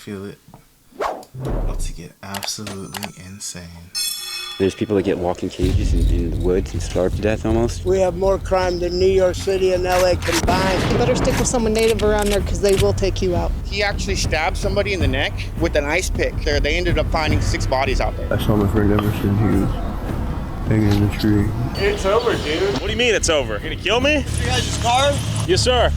feel it. About to get absolutely insane. There's people that get walking cages in the woods and starve to death almost. We have more crime than New York City and LA combined. You better stick with someone native around there because they will take you out. He actually stabbed somebody in the neck with an ice pick. They ended up finding 6 bodies out there. I saw my friend Emerson. He was hanging in the tree. It's over, dude. What do you mean it's over? You gonna kill me? You guys' car? Yes, sir.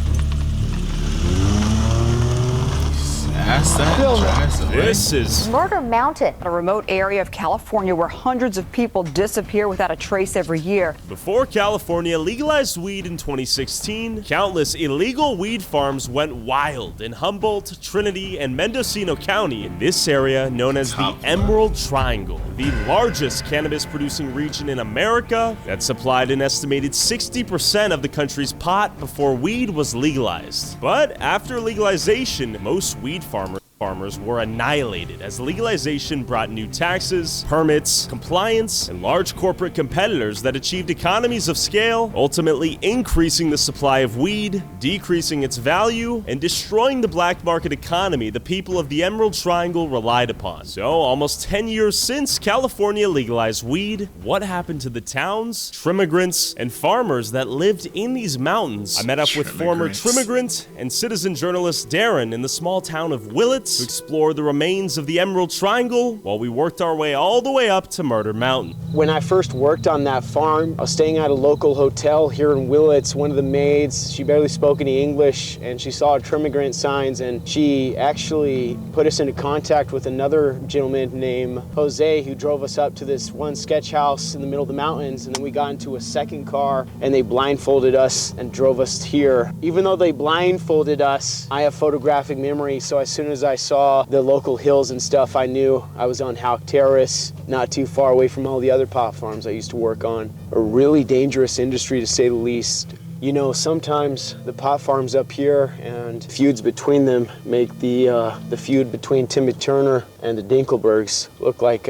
This is Murder Mountain, a remote area of California where hundreds of people disappear without a trace every year. Before California legalized weed in 2016, countless illegal weed farms went wild in Humboldt, Trinity, and Mendocino County in this area known as the Emerald Triangle, the largest cannabis-producing region in America that supplied an estimated 60% of the country's pot before weed was legalized. But after legalization, most weed farmers were annihilated as legalization brought new taxes, permits, compliance, and large corporate competitors that achieved economies of scale, ultimately increasing the supply of weed, decreasing its value, and destroying the black market economy the people of the Emerald Triangle relied upon. So, almost 10 years since California legalized weed, what happened to the towns, trimmigrants, and farmers that lived in these mountains? I met up with former trimmigrant and citizen journalist Darren in the small town of Willits to explore the remains of the Emerald Triangle while we worked our way all the way up to Murder Mountain. When I first worked on that farm, I was staying at a local hotel here in Willits. One of the maids, she barely spoke any English, and she saw trimmigrant signs, and she actually put us into contact with another gentleman named Jose who drove us up to this one sketch house in the middle of the mountains, and then we got into a second car and they blindfolded us and drove us here. Even though they blindfolded us, I have photographic memory, so as soon as I saw the local hills and stuff, I knew I was on Houck Terrace, not too far away from all the other pot farms I used to work on. A really dangerous industry, to say the least. You know, sometimes the pot farms up here and feuds between them make the feud between Timmy Turner and the Dinkelbergs look like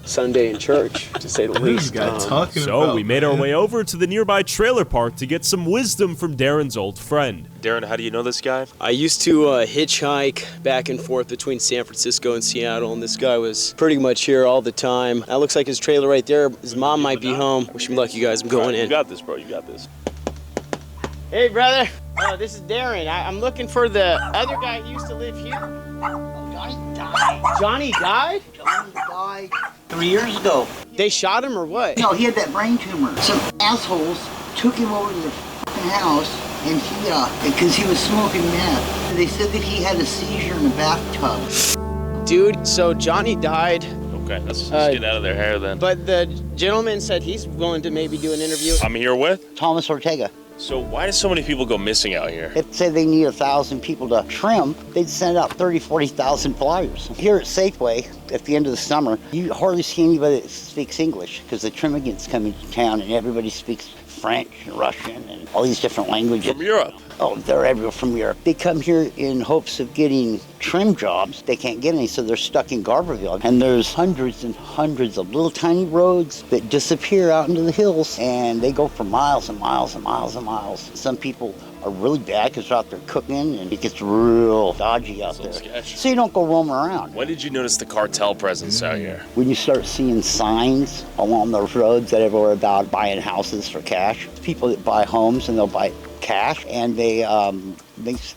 Sunday in church, to say the least. So we made our way over to the nearby trailer park to get some wisdom from Darren's old friend. Darren, how do you know this guy? I used to hitchhike back and forth between San Francisco and Seattle, and this guy was pretty much here all the time. That looks like his trailer right there. His mom might be home. Wish him luck, you guys. I'm going in. You got this, bro. You got this. Hey, brother. Oh, this is Darren. I'm looking for the other guy who used to live here. Johnny died. Johnny died? Johnny died 3 years ago. They shot him or what? No, he had that brain tumor. Some assholes took him over to the fucking house, and he, because he was smoking meth. They said that he had a seizure in the bathtub. Dude, so Johnny died. Okay, let's get out of their hair then. But the gentleman said he's willing to maybe do an interview. I'm here with Thomas Ortega. So why do so many people go missing out here? If say they need 1,000 people to trim, they'd send out 40,000 flyers. Here at Safeway, at the end of the summer, you hardly see anybody that speaks English because the trimmigants come into town and everybody speaks French and Russian and all these different languages. From Europe? Oh, they're everywhere from Europe. They come here in hopes of getting trim jobs. They can't get any, so they're stuck in Garberville. And there's hundreds and hundreds of little tiny roads that disappear out into the hills, and they go for miles and miles and miles and miles. Some people are really bad because they're out there cooking, and it gets real dodgy out there. Sketch. So you don't go roaming around. When did you notice the cartel presence out here? When you start seeing signs along those roads that everywhere about buying houses for cash, people that buy homes and they'll buy cash, and they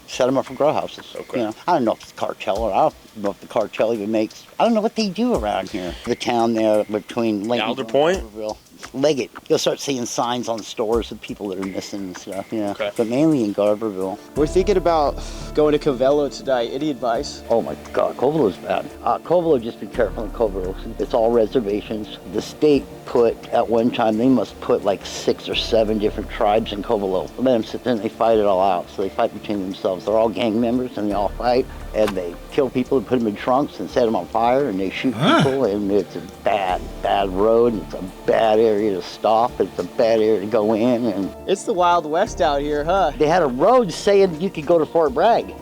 set them up for grow houses. Okay. You know, I don't know if it's cartel or I don't know if the cartel even makes. I don't know what they do around here. The town there between Lincoln Alder Point? and Leggett. You'll start seeing signs on stores of people that are missing and stuff. Yeah. Okay. But mainly in Garberville. We're thinking about going to Covello today. Any advice? Oh my God, Covello's bad. Covello, just be careful in Covello. It's all reservations. The state put, at one time, they must put like 6 or 7 different tribes in Covello. Let them sit there and they fight it all out. So they fight between themselves. They're all gang members and they all fight. And they kill people and put them in trunks and set them on fire and they shoot people. And it's a bad, bad road. And it's a bad area to stop. It's a bad area to go in. And It's the Wild West out here, huh? they had a road saying you could go to Fort Bragg.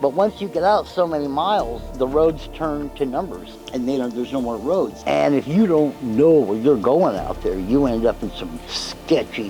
But once you get out so many miles, the roads turn to numbers, and there's no more roads. And if you don't know where you're going out there, you end up in some sketchy,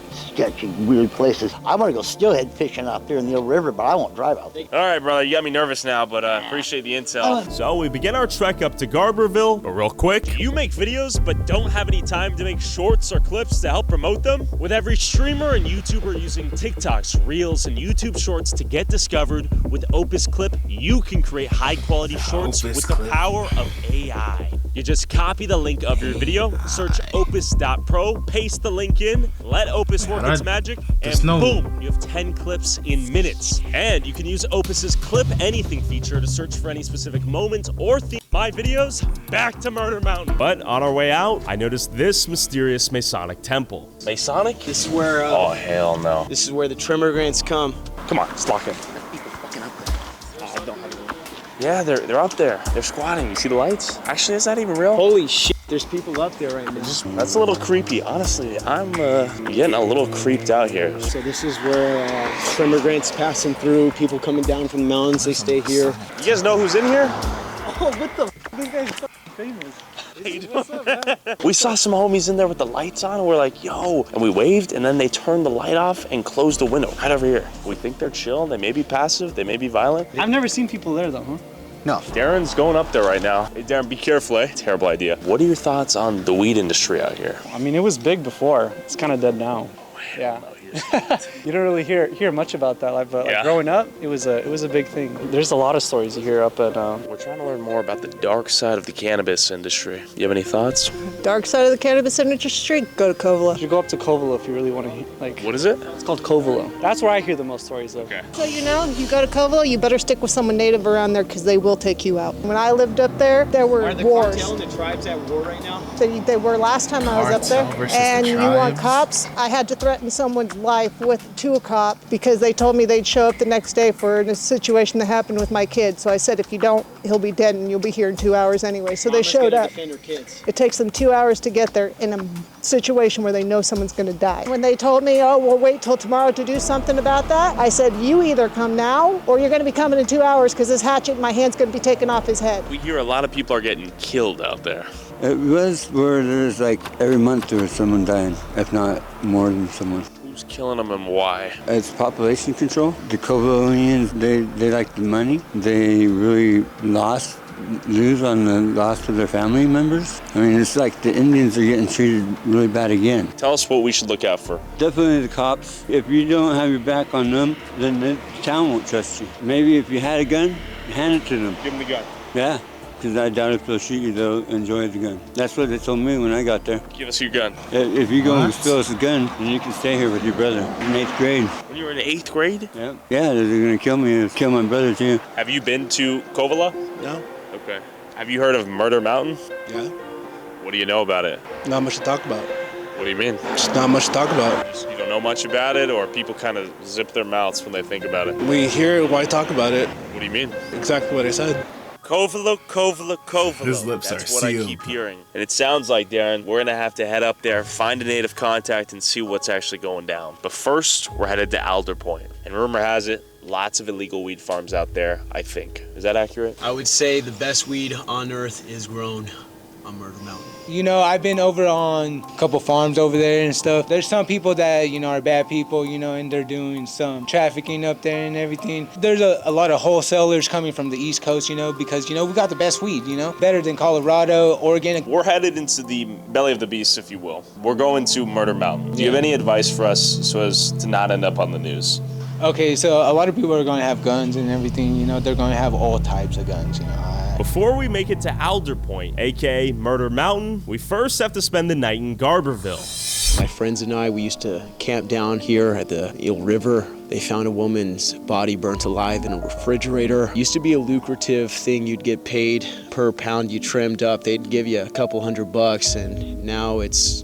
weird places. I want to go steelhead fishing out there in the river, but I won't drive out there. All right, brother, you got me nervous now, but appreciate the intel. So we begin our trek up to Garberville, but real quick, You make videos but don't have any time to make shorts or clips to help promote them? With every streamer and YouTuber using TikToks, Reels, and YouTube Shorts to get discovered, with Opus Clip, you can create high-quality shorts with the power of AI. You just copy the link of your video, search opus.pro, paste the link in, let Opus work its magic, and boom, you have 10 clips in minutes. And you can use Opus's Clip Anything feature to search for any specific moment or theme. My videos, back to Murder Mountain. but on our way out, I noticed this mysterious Masonic temple. Masonic? This is where Oh, hell no. this is where the Trimmigrants come. Come on, let's lock in. Yeah, they're up there. They're squatting. You see the lights? Actually, is that even real? Holy shit, there's people up there right now. That's a little creepy. Honestly, I'm getting a little creeped out here. So this is where Trimmigrants passing through, people coming down from the mountains, they stay here. You guys know who's in here? Oh, what the f***? This guy's famous. What's up, man? We saw some homies in there with the lights on, and we're like, yo, and we waved, and then they turned the light off and closed the window right over here. We think they're chill. They may be passive. They may be violent. I've never seen people there though, huh? No. Darren's going up there right now. Hey, Darren, be careful, eh? Terrible idea. What are your thoughts on the weed industry out here? I mean, it was big before. It's kind of dead now. Yeah. You don't really hear much about that, but like growing up, it was a big thing. There's a lot of stories you hear up at. We're trying to learn more about the dark side of the cannabis industry. You have any thoughts? Dark side of the cannabis industry, go to Covelo. You should go up to Covelo if you really want to hear, like. What is it? It's called Covelo. That's where I hear the most stories of. Okay. So you go to Covelo, you better stick with someone native around there because they will take you out. When I lived up there, there were Are the wars. cartel and the tribes at war right now? They were last time I was up there. Cartel versus And the you want tribes. cops? I had to threaten someone's life to a cop because they told me they'd show up the next day for a situation that happened with my kid. So I said, if you don't, he'll be dead and you'll be here in 2 hours anyway. So they showed up. Defend her kids. It takes them 2 hours to get there in a situation where they know someone's going to die. When they told me, oh, we'll wait till tomorrow to do something about that, I said, you either come now or you're going to be coming in 2 hours because this hatchet in my hand's going to be taken off his head. We hear a lot of people are getting killed out there. It was where there's like every month there was someone dying, if not more than someone. Who's killing them and why? It's population control. The Covelians, they like the money. They really lose on the loss of their family members. I mean, it's like the Indians are getting treated really bad again. Tell us what we should look out for. Definitely the cops. If you don't have your back on them, then the town won't trust you. Maybe if you had a gun, hand it to them. Give them the gun. Yeah. Because I doubt if they'll shoot you, they'll enjoy the gun. That's what they told me when I got there. Give us your gun. If you go and steal us a gun, then you can stay here with your brother in 8th grade. When you were in 8th grade? Yeah. Yeah, they're going to kill me, kill my brother too. Have you been to Covelo? No. Okay. Have you heard of Murder Mountain? Yeah. What do you know about it? Not much to talk about. What do you mean? Just not much to talk about. You don't know much about it, or people kind of zip their mouths when they think about it? We hear why talk about it. What do you mean? Exactly what I said. Covelo, Covelo, Covelo. His lips That's are what sealed. I keep hearing. And it sounds like, Darren, we're going to have to head up there, find a native contact, and see what's actually going down. But first, we're headed to Alder Point. And rumor has it, lots of illegal weed farms out there, I think. Is that accurate? I would say the best weed on earth is grown on Murder Mountain. You know, I've been over on a couple farms over there and stuff. There's some people that, you know, are bad people, you know, and they're doing some trafficking up there and everything. There's a lot of wholesalers coming from the East Coast, you know, because, you know, we got the best weed, you know, better than Colorado, Oregon. We're headed into the belly of the beast, if you will. We're going to Murder Mountain. Do you have any advice for us so as to not end up on the news? Okay, so a lot of people are going to have guns and everything, you know, they're going to have all types of guns, you know. Before we make it to Alder Point, aka Murder Mountain, we first have to spend the night in Garberville. My friends and I, we used to camp down here at the Eel River. They found a woman's body burnt alive in a refrigerator. Used to be a lucrative thing. You'd get paid per pound you trimmed up. They'd give you a couple $100, and now it's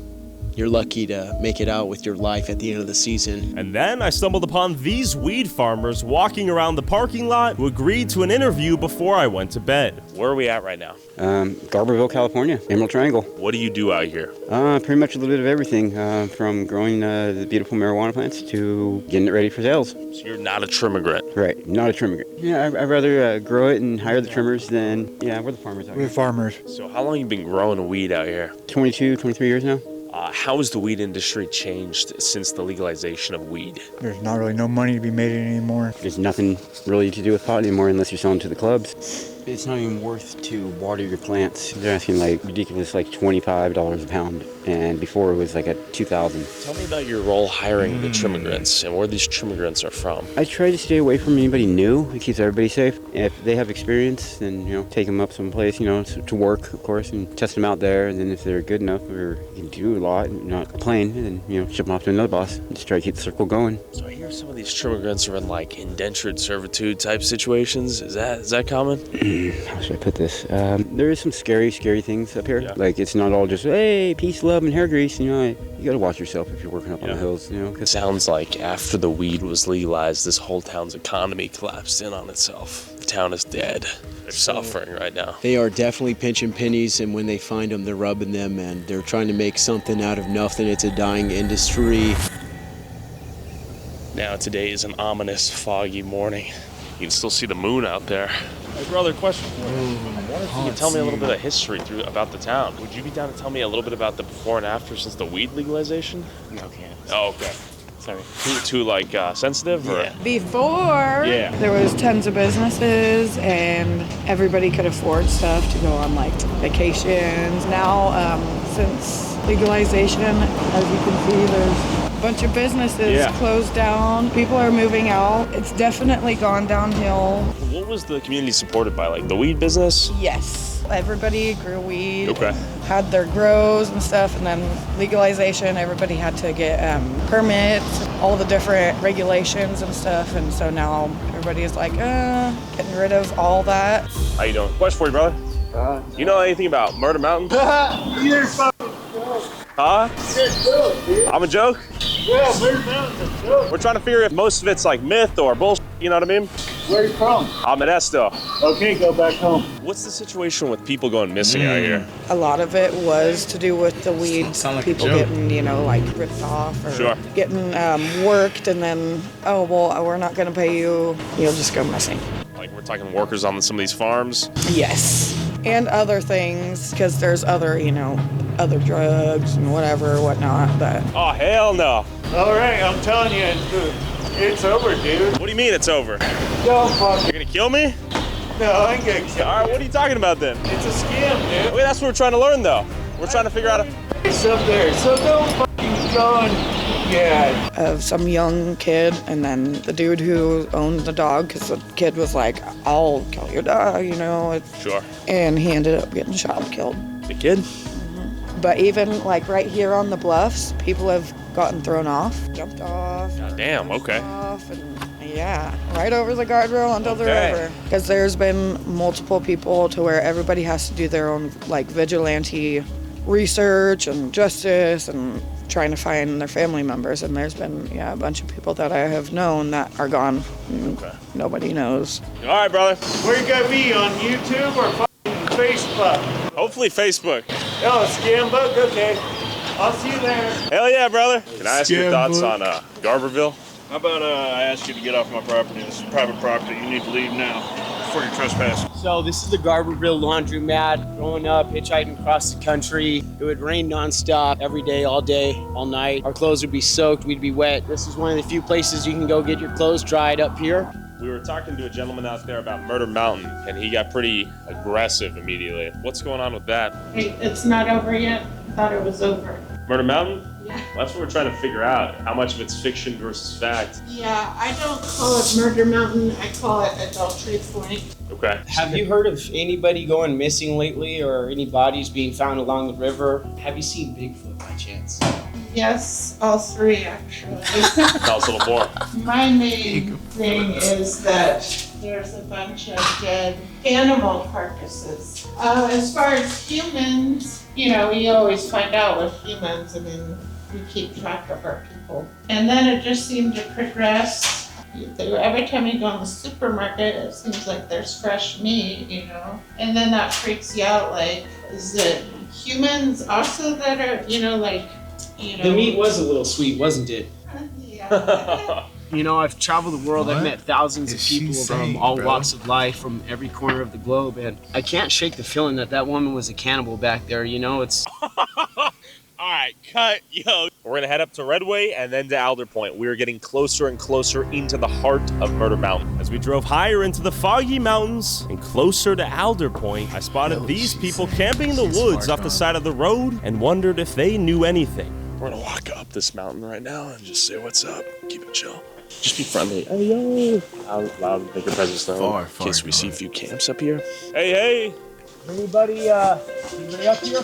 you're lucky to make it out with your life at the end of the season. And then I stumbled upon these weed farmers walking around the parking lot who agreed to an interview before I went to bed. Where are we at right now? Garberville, California, Emerald Triangle. What do you do out here? Pretty much a little bit of everything, from growing the beautiful marijuana plants to getting it ready for sales. So you're not a trimmigrant? Right, not a trimmigrant. Yeah, I'd rather grow it and hire the trimmers than, we're the farmers out here. We're farmers. So how long have you been growing weed out here? 22, 23 years now. How has the weed industry changed since the legalization of weed? There's not really no money to be made anymore. There's nothing really to do with pot anymore unless you're selling to the clubs. It's not even worth to water your plants. They're asking like ridiculous, like $25 a pound, and before it was like at $2,000. Tell me about your role hiring the trimmigrants and where these trimmigrants are from. I try to stay away from anybody new. It keeps everybody safe. If they have experience, then take them up someplace, to work, of course, and test them out there. And then if they're good enough or can do a lot, and not complain, then ship them off to another boss. Just try to keep the circle going. So I hear some of these trimmigrants are in like indentured servitude type situations. Is that common? How should I put this? There is some scary things up here. Yeah. Like, it's not all just, hey, peace, love, and hair grease. You got to watch yourself if you're working up on the hills. It sounds like after the weed was legalized, this whole town's economy collapsed in on itself. The town is dead. They're suffering right now. They are definitely pinching pennies, and when they find them, they're rubbing them, and they're trying to make something out of nothing. It's a dying industry. Now today is an ominous, foggy morning. You can still see the moon out there. Hey, brother, question for you. I wonder if you could tell me a little bit of history about the town. Would you be down to tell me a little bit about the before and after since the weed legalization? No, can't. Oh, okay. Sorry. Too sensitive? Or? Yeah. Before, there was tons of businesses and everybody could afford stuff to go on like vacations. Now, since legalization, as you can see, there's a bunch of businesses closed down. People are moving out. It's definitely gone downhill. What was the community supported by? Like the weed business? Yes. Everybody grew weed. Okay. Had their grows and stuff, and then legalization, everybody had to get permits, all the different regulations and stuff, and so now everybody is like, getting rid of all that. How you doing? Question for you, brother. You know anything about Murder Mountain? You're fucking joke. Huh? You're a joke, dude. I'm a joke? Yeah, Murder Mountain's a joke. We're trying to figure if most of it's like myth or bullshit, you know what I mean? Where are you from? I'm in Esto. Okay, go back home. What's the situation with people going missing out here? A lot of it was to do with the weed. Like people getting, like ripped off or getting worked, and then, oh, well, we're not going to pay you. You'll just go missing. Like we're talking workers on some of these farms? Yes. And other things, because there's other, other drugs and whatnot, but. Oh, hell no. All right, I'm telling you, it's over, dude. What do you mean it's over? Don't fuck. You're gonna kill me? No, I ain't gonna kill you. All right, what are you talking about then? It's a scam, dude. Wait, that's what we're trying to learn, though. We're trying to figure out. It's up there, so don't fucking go and. Yeah. Of some young kid, and then the dude who owned the dog, because the kid was like, I'll kill your dog, Sure. And he ended up getting shot and killed. The kid? Mm-hmm. But even like right here on the bluffs, people have gotten thrown off, jumped off. God damn, okay. Off and, right over the guardrail until they're over. Because there's been multiple people to where everybody has to do their own like vigilante research and justice and trying to find their family members, and there's been a bunch of people that I have known that are gone. Nobody knows. All right, brother. Where you got me, on YouTube or fucking Facebook? Hopefully Facebook. Oh, scam book? Okay. I'll see you there. Hell yeah, brother. Can I ask your thoughts on Garberville? How about I ask you to get off my property? This is private property. You need to leave now before you're trespassing. So this is the Garberville laundromat. Growing up, hitchhiking across the country. It would rain nonstop every day, all night. Our clothes would be soaked, we'd be wet. This is one of the few places you can go get your clothes dried up here. We were talking to a gentleman out there about Murder Mountain, and he got pretty aggressive immediately. What's going on with that? Hey, it's not over yet. I thought it was over. Murder Mountain? Yeah. Well, that's what we're trying to figure out, how much of it's fiction versus fact. Yeah, I don't call it Murder Mountain, I call it Adultery Point. Okay. Have you heard of anybody going missing lately or any bodies being found along the river? Have you seen Bigfoot by chance? Yes, all three actually. Tell us a little more. My main thing is that there's a bunch of dead animal carcasses. As far as humans, you know, we always find out with humans, I mean, we keep track of our people. And then it just seemed to progress. Every time you go in the supermarket, it seems like there's fresh meat, you know? And then that freaks you out, like, is it humans also that are, you know, like, you know. The meat was a little sweet, wasn't it? Yeah. You know, I've traveled the world. I've met thousands of people from all walks of life, from every corner of the globe, and I can't shake the feeling that that woman was a cannibal back there. You know, it's. All right, cut, yo. We're gonna head up to Redway and then to Alder Point. We are getting closer and closer into the heart of Murder Mountain. As we drove higher into the foggy mountains and closer to Alder Point, I spotted these people camping in the woods off the side of the road and wondered if they knew anything. We're gonna walk up this mountain right now and just say what's up. Keep it chill. Just be friendly. Hey, yo. Loud, make your presence known. In case we see a few camps up here. Hey. Anybody up here?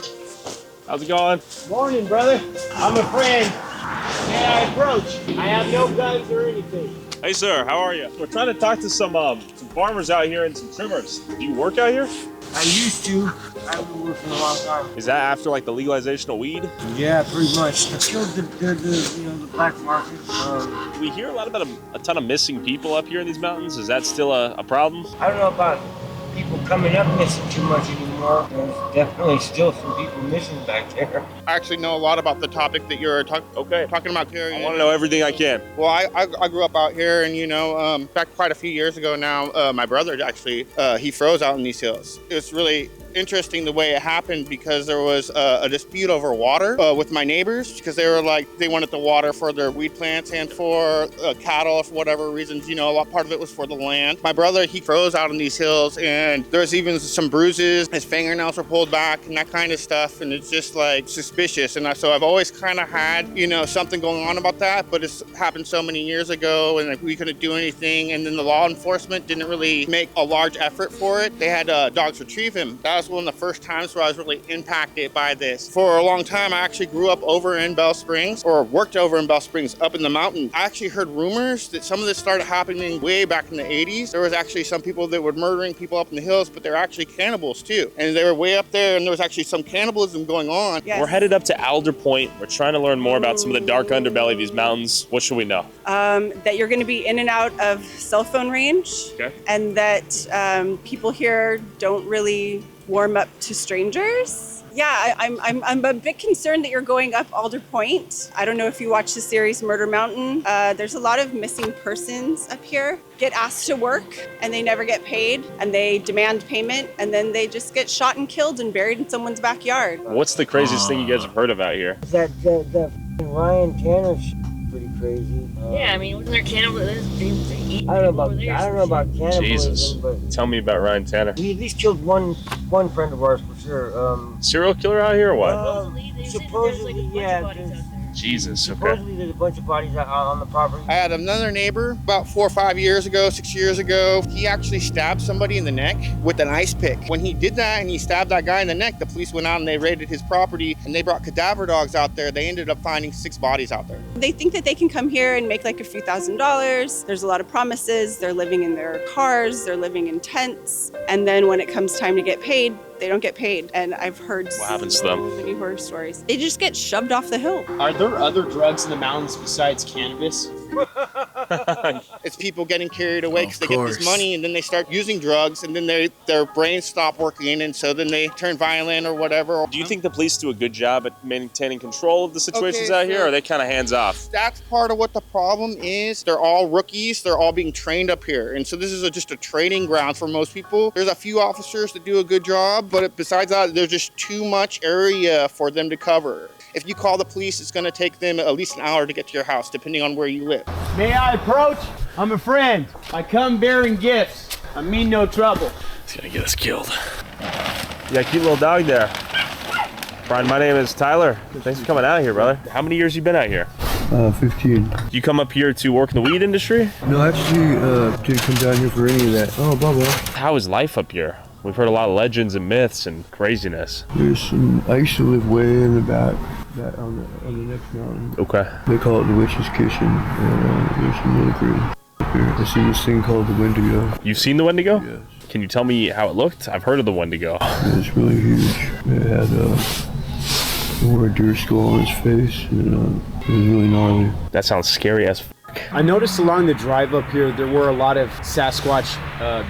How's it going? Morning, brother. I'm a friend. May I approach? I have no guns or anything. Hey, sir. How are you? We're trying to talk to some farmers out here and some trimmers. Do you work out here? I used to. I've been working a long time. Is that after like the legalization of weed? Yeah, pretty much. It killed the black market. We hear a lot about a ton of missing people up here in these mountains. Is that still a problem? I don't know about people coming up missing too much anymore. There's definitely still some people missing back there. I actually know a lot about the topic that you're talking about, Gary. I want to know everything I can. Well, I grew up out here, and you know, back quite a few years ago now, my brother actually, he froze out in these hills. It was really interesting the way it happened because there was a dispute over water with my neighbors because they were like, they wanted the water for their weed plants and for cattle for whatever reasons, you know, a lot part of it was for the land. My brother, he froze out in these hills and there was even some bruises. His fingernails were pulled back and that kind of stuff. And it's just like suspicious. And so I've always kind of had, you know, something going on about that, but it's happened so many years ago and like, we couldn't do anything. And then the law enforcement didn't really make a large effort for it. They had dogs retrieve him. That was one of the first times where I was really impacted by this. For a long time, I actually grew up over in Bell Springs or worked over in Bell Springs up in the mountain. I actually heard rumors that some of this started happening way back in the 80s. There was actually some people that were murdering people up in the hills, but they're actually cannibals too. And they were way up there and there was actually some cannibalism going on. Yes. We're headed up to Alder Point. We're trying to learn more about some of the dark underbelly of these mountains. What should we know? That you're going to be in and out of cell phone range. Okay. And that people here don't really warm up to strangers. Yeah, I'm a bit concerned that you're going up Alder Point. I don't know if you watch the series Murder Mountain. There's a lot of missing persons up here. Get asked to work and they never get paid and they demand payment and then they just get shot and killed and buried in someone's backyard. What's the craziest thing you guys have heard about here? That Ryan Tanner pretty crazy. Yeah, I mean, wasn't there cannibalism? They eat I don't know about cannibalism, Jesus. but Tell me about Ryan Tanner. he at least killed one friend of ours for sure. Serial killer out here or what? Supposedly, yeah. Jesus, okay. Supposedly there's a bunch of bodies out on the property. I had another neighbor about 4 or 5 years ago, 6 years ago. He actually stabbed somebody in the neck with an ice pick. When he did that and he stabbed that guy in the neck, the police went out and they raided his property and they brought cadaver dogs out there. They ended up finding 6 bodies out there. They think that they can come here and make like a few $1,000s. There's a lot of promises. They're living in their cars. They're living in tents. And then when it comes time to get paid, they don't get paid. And I've heard What happens to them? many horror stories. They just get shoved off the hill. Are there other drugs in the mountains besides cannabis? It's people getting carried away because they get this money and then they start using drugs and then their brains stop working and so then they turn violent or whatever. Do you think the police do a good job at maintaining control of the situations out here, or are they kind of hands off? That's part of what the problem is. They're all rookies. They're all being trained up here. And so this is just a training ground for most people. There's a few officers that do a good job, but besides that, there's just too much area for them to cover. If you call the police, it's going to take them at least an hour to get to your house, depending on where you live. May I approach? I'm a friend. I come bearing gifts. I mean no trouble. He's gonna get us killed. You got a cute little dog there. Brian, my name is Tyler. Thanks for coming out here, brother. How many years you been out here? 15. You come up here to work in the weed industry? No, actually, didn't come down here for any of that. Oh, Bubba. How is life up here? We've heard a lot of legends and myths and craziness. There's some, I used to live way in the back, on the next mountain. Okay. They call it the Witch's Kitchen, and there's some really crazy. I see this thing called the Wendigo. You've seen the Wendigo? Yes. Can you tell me how it looked? I've heard of the Wendigo. It's really huge. It had a deer skull on its face, and it was really gnarly. That sounds scary as I noticed along the drive up here, there were a lot of Sasquatch,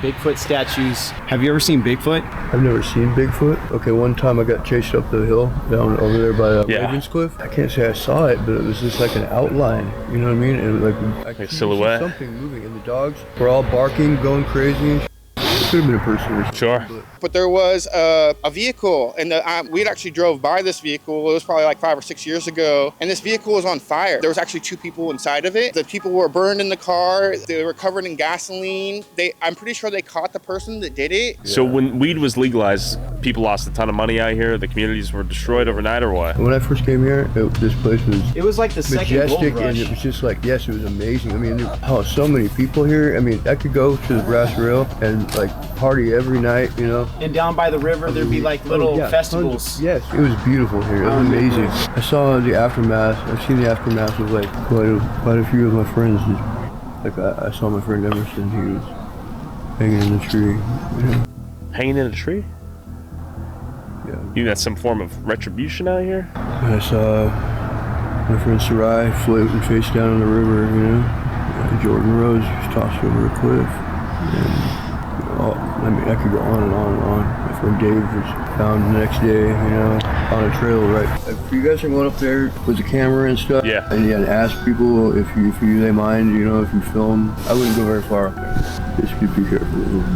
Bigfoot statues. Have you ever seen Bigfoot? I've never seen Bigfoot. Okay, one time I got chased up the hill down over there by Ravens Cliff. I can't say I saw it, but it was just like an outline. You know what I mean? It was like a silhouette. Something moving, and the dogs were all barking, going crazy. It could have been a person or something. Sure. But there was a vehicle, and we'd actually drove by this vehicle. It was probably like 5 or 6 years ago, and this vehicle was on fire. There was actually 2 people inside of it. The people were burned in the car. They were covered in gasoline. I'm pretty sure they caught the person that did it. So when weed was legalized, people lost a ton of money out here. The communities were destroyed overnight, or what? When I first came here, this place was like the second gold rush. And it was just like, yes, it was amazing. I mean, so many people here. I mean, I could go to the Brass Rail and like party every night, you know. And down by the river, there'd be like little festivals. Yes, it was beautiful here. It was amazing. I saw the aftermath. I've seen the aftermath of like quite a few of my friends. Like I saw my friend Emerson. He was hanging in the tree. Yeah. Hanging in a tree? Yeah. You think that's some form of retribution out here? And I saw my friend Sarai floating face down in the river, you know. Jordan Rose was tossed over a cliff. And, I mean, I could go on and on and on. My friend Dave was found the next day, you know, on a trail, right? If you guys are going up there with the camera and stuff, yeah, and you had to ask people if they mind, you know, if you film, I wouldn't go very far up there. Just be careful.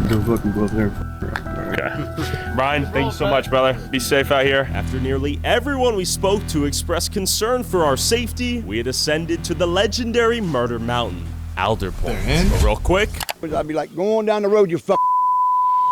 Don't fucking go up there. Okay. Brian, thank you so much, brother. Be safe out here. After nearly everyone we spoke to expressed concern for our safety, we had ascended to the legendary Murder Mountain, Alder Point. But real quick, I'd be like, go on down the road, you fuck.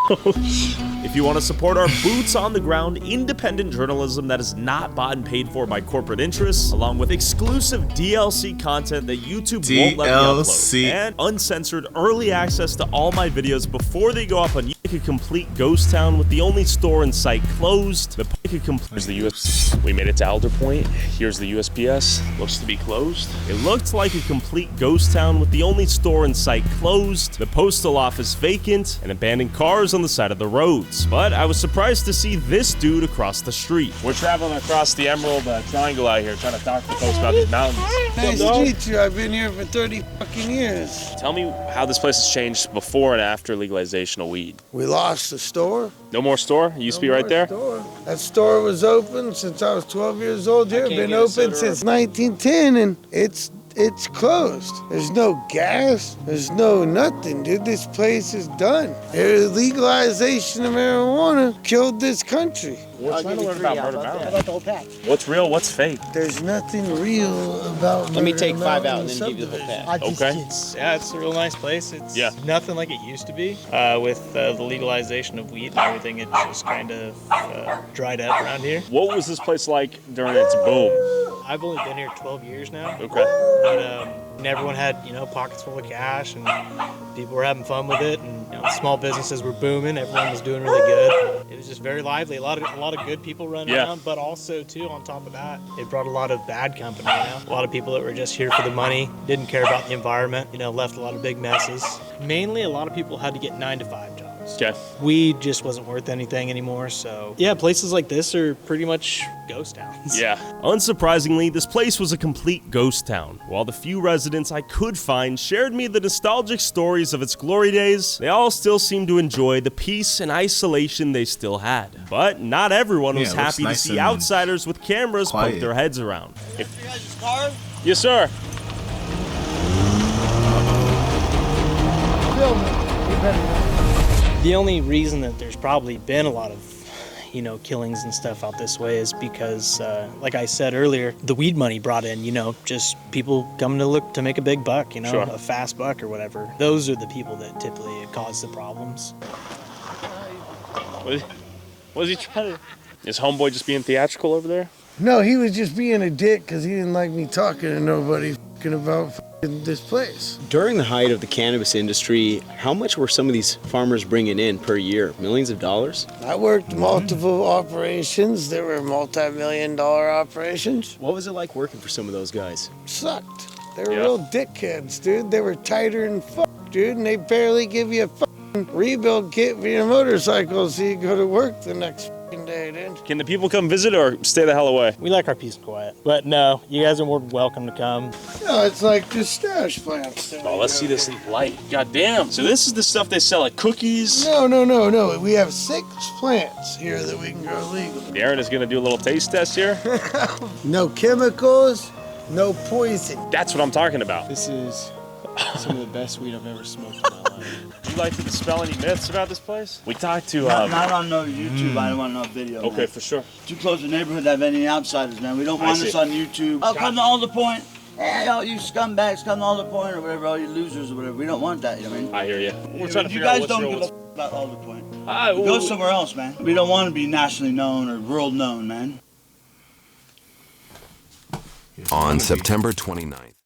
If you want to support our boots on the ground, independent journalism that is not bought and paid for by corporate interests, along with exclusive DLC content that YouTube won't let me upload, and uncensored early access to all my videos before they go up on YouTube, a complete ghost town with the only store in sight closed. Here's the US. We made it to Alder Point. Here's the USPS. Looks to be closed. It looked like a complete ghost town with the only store in sight closed, the postal office vacant, and abandoned cars on the side of the roads. But I was surprised to see this dude across the street. We're traveling across the Emerald Triangle out here, trying to talk to folks about these mountains. Nice to meet you. I've been here for 30 fucking years. Tell me how this place has changed before and after legalization of weed. We lost the store. No more store? It used to be right there? Store. That store was open since I was 12 years old here. Been open since 1910, and it's closed. There's no gas. There's no nothing, dude. This place is done. The legalization of marijuana killed this country. We're trying to learn about Murder Mountain. About the whole pack. What's real? What's fake? There's nothing real about Let me take Murder 5 Mountain out and then give you the whole pack. Okay. Yeah, it's a real nice place. It's nothing like it used to be. With the legalization of weed and everything, it just kind of dried up around here. What was this place like during its boom? I've only been here 12 years now. Okay. But everyone had, pockets full of cash, and people were having fun with it, and small businesses were booming. Everyone was doing really good. It was just very lively. A lot of good people running around, but also too, on top of that, it brought a lot of bad company. A lot of people that were just here for the money, didn't care about the environment. Left a lot of big messes. Mainly, a lot of people had to get 9-to-5 jobs. Okay. Weed just wasn't worth anything anymore, so yeah, places like this are pretty much ghost towns. Yeah. Unsurprisingly, this place was a complete ghost town. While the few residents I could find shared me the nostalgic stories of its glory days, they all still seemed to enjoy the peace and isolation they still had. But not everyone was happy to see outsiders with cameras poke their heads around. Yes, sir. The only reason that there's probably been a lot of, killings and stuff out this way is because, like I said earlier, the weed money brought in, just people coming to look to make a big buck, Sure. a fast buck or whatever. Those are the people that typically cause the problems. What was he trying to... Is homeboy just being theatrical over there? No, he was just being a dick because he didn't like me talking to nobody about this place. During the height of the cannabis industry, how much were some of these farmers bringing in per year? Millions of dollars? I worked multiple operations. There were multi-million-dollar operations. What was it like working for some of those guys? Sucked. They were real dickheads, dude. They were tighter than fuck, dude, and they barely give you a fucking rebuild kit for your motorcycle so you go to work the next fucking day, dude. Can the people come visit or stay the hell away? We like our peace and quiet. But no, you guys are more than welcome to come. No, it's like just stash plants. Oh, let's see this light. God damn. So this is the stuff they sell at cookies? No. We have 6 plants here that we can grow legally. Aaron is going to do a little taste test here. No chemicals, no poison. That's what I'm talking about. This is some of the best weed I've ever smoked in my life. Would you like to dispel any myths about this place? We talked to... Not on no YouTube, I don't want no video. Okay, man. for sure. Too close to the neighborhood to have any outsiders, man. We don't want this on YouTube. Oh, come to Alder Point. Hey, all you scumbags, come to Alder Point or whatever, all you losers or whatever. We don't want that, you know what I mean? I hear you. We're trying to You figure out guys what's don't real, give what's... a about Alder Point. Go somewhere else, man. We don't want to be nationally known or world known, man. On September 29th.